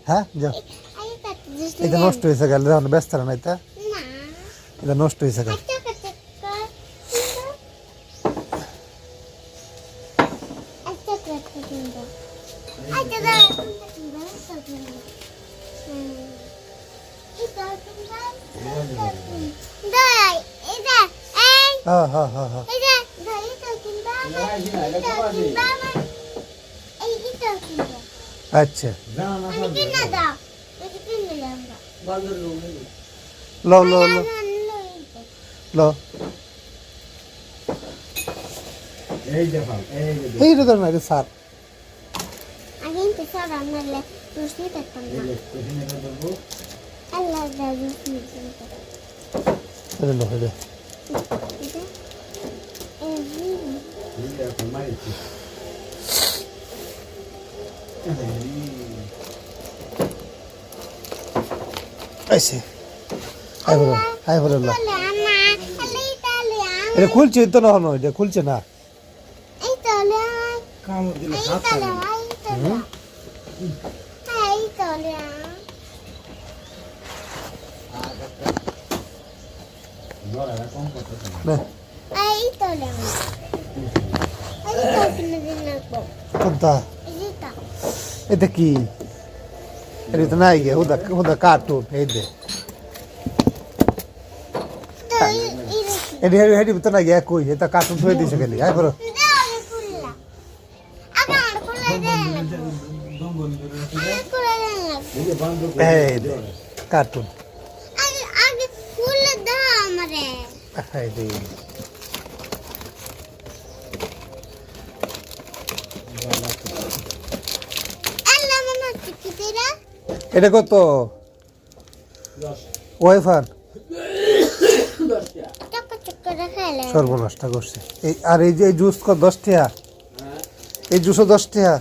হ্যাঁ যাও, এটা নষ্ট হয়েছে গেল, ব্যস্ত না, এটা এটা নষ্ট হয়েছে গেল। হ্যাঁ হ্যাঁ হ্যাঁ হ্যাঁ, আচ্ছা লো লো লো লো, এইটা ধর না, এটা সার এটা লো, এটা আইসে আই বলো, আই বলো লো, এটা খুলছে তো না, হলো এটা খুলছে না। কোনটা এটা কি? এটা তো নাই গিয়ে, ওদা ওদা কার্টুন, এই দে এটি হেঁটে তো না গিয়ে কই, এটা কার্টুন ধরে দিয়েছে খালি। আই বলো এই দে কার্টুন, এটা কত ওয়াইফার সর্বনাশটা করছে। আর এই যে জুস কত 10 টাকা, এই জুসও 10 টাকা।